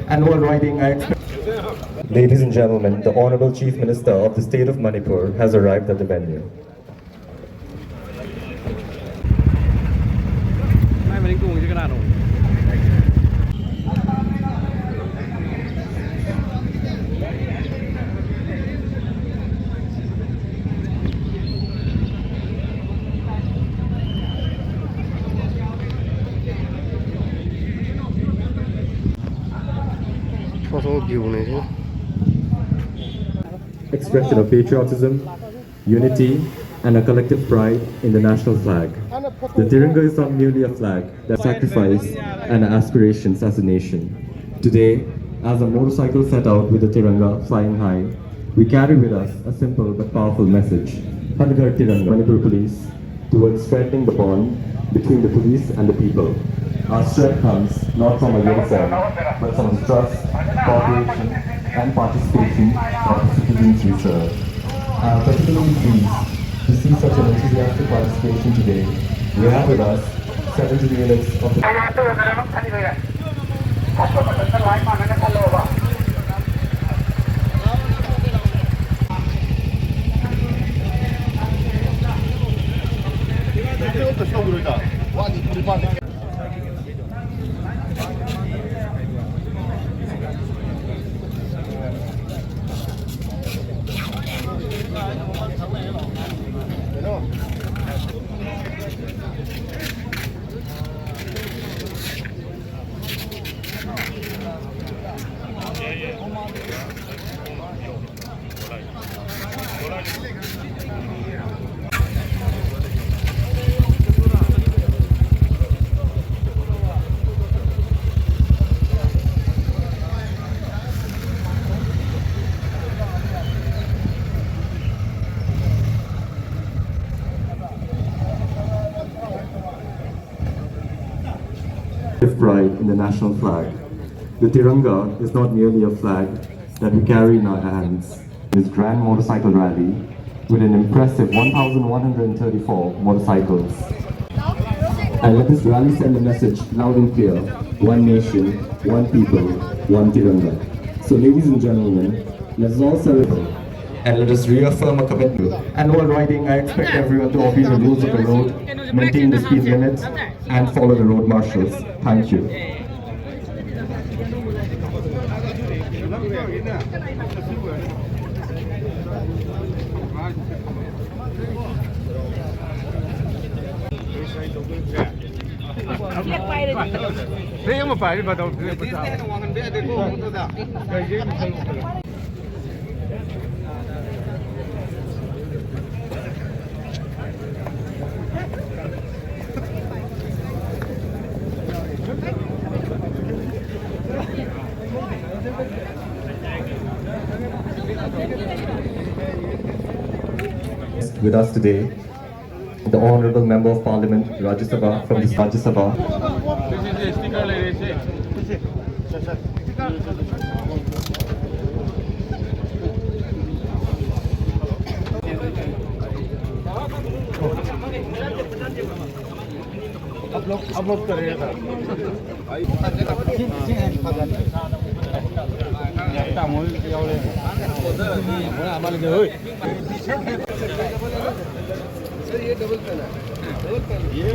And while riding, I expect... Ladies and gentlemen, the Honorable Chief Minister of the State of Manipur has arrived at the venue. Expression of patriotism, unity, and a collective pride in the national flag. The Tiranga is not merely a flag that sacrifice and aspirations as a nation. Today, as a motorcycle set out with the Tiranga flying high, we carry with us a simple but powerful message. Har Ghar Tiranga, Manipur Police, towards strengthening the bond between the police and the people. Our strength comes not from a uniform, but from the trust, cooperation, and participation of the citizens we serve. I am particularly pleased to see such an enthusiastic participation today. We have with us 70 units of the... Pride in the national flag. The Tiranga is not merely a flag that we carry in our hands. This grand motorcycle rally with an impressive 1,134 motorcycles. And let this rally send a message loud and clear: one nation, one people, one Tiranga. So ladies and gentlemen, let's all celebrate and let us reaffirm a commitment. And while riding, I expect everyone to obey the rules of the road, maintain the speed limit, and follow the road marshals. Thank you. With us today, the Honorable Member of Parliament, Rajya Sabha, from the Rajya Sabha. Upload करेगा sir ये double pen है double pen ये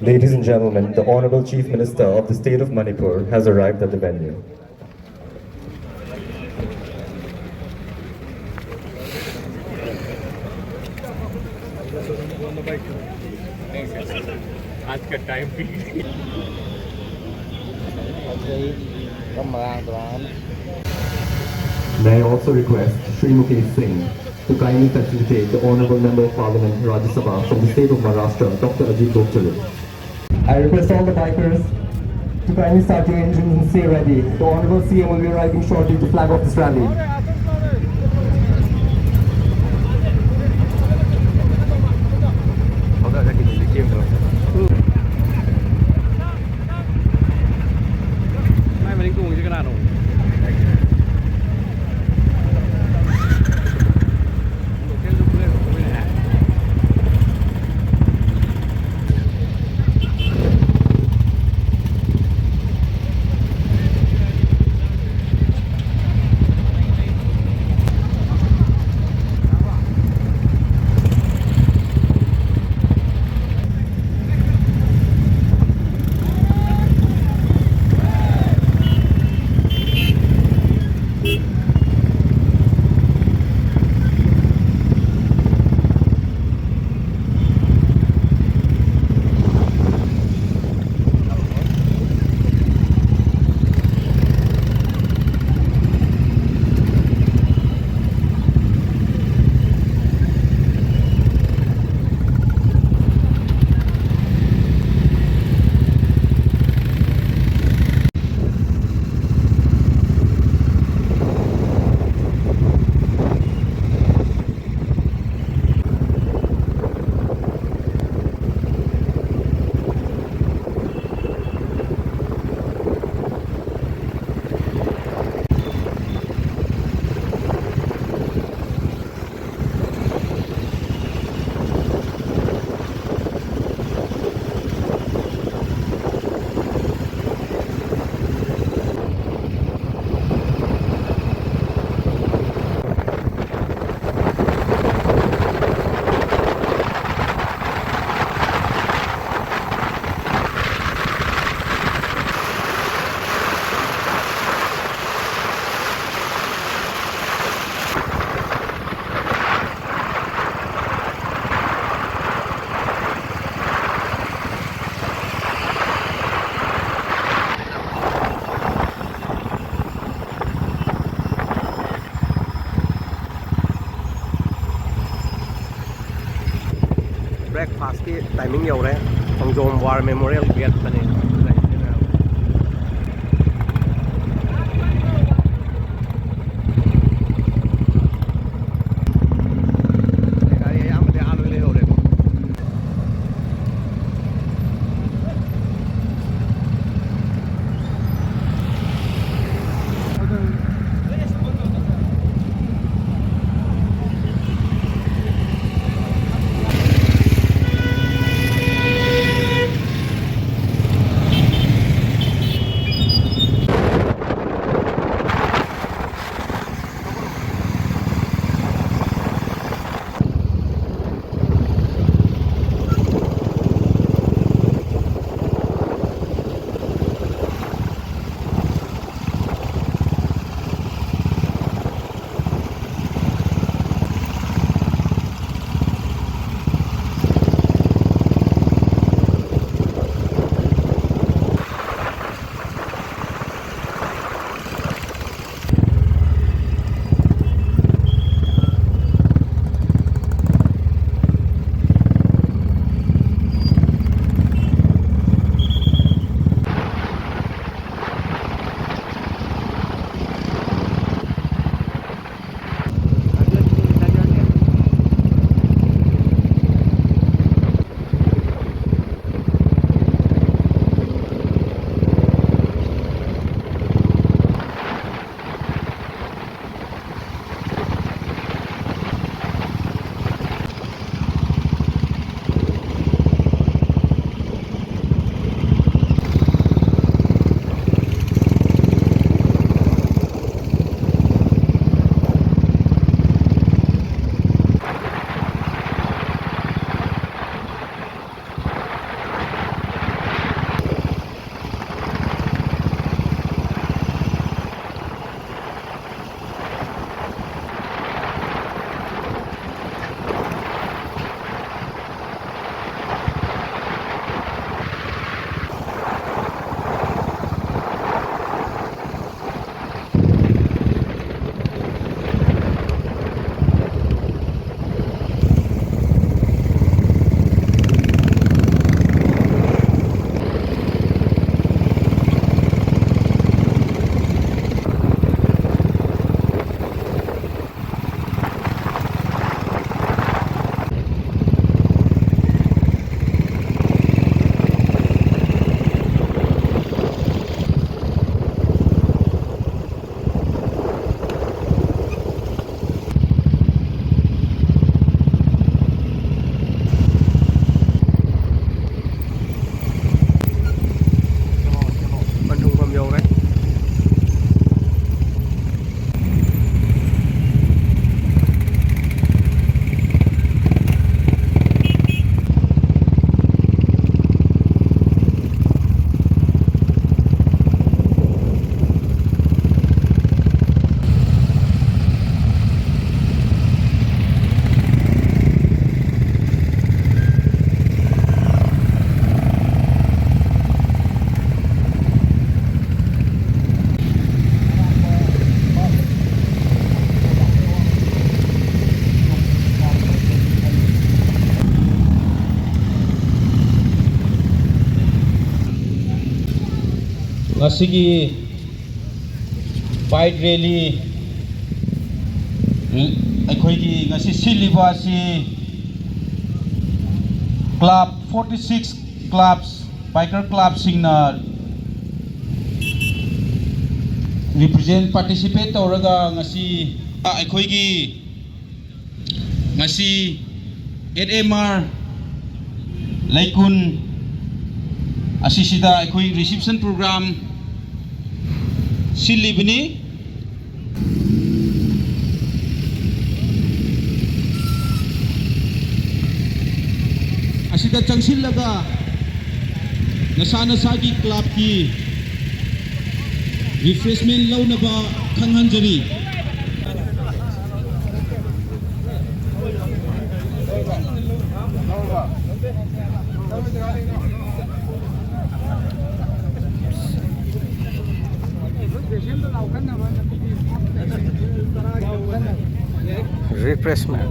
Ladies and gentlemen, the Honorable Chief Minister of the State of Manipur has arrived at the venue. आज का time भी May I also request Shri Mukesh Singh to kindly facilitate the Honorable Member of Parliament, Rajya Sabha, from the state of Maharashtra, Dr. Ajit Loktak. I request all the bikers to kindly start your engines and stay ready. The Honorable CM will be arriving shortly to flag off this rally. ꯃꯃꯤꯡ ꯌꯧꯔꯦ Khongjom war memorial get ꯄꯅꯦ Ngasigi Pride Rally Aikoigi ngasi siliba si Club 46 clubs biker clubs singna represent participate tawraga ngasi aikoigi ngasi AMR Laikun asisida aikoi reception program silibni asida changsilaga nasana sagi club ki refreshment launaba khanghanjari refreshment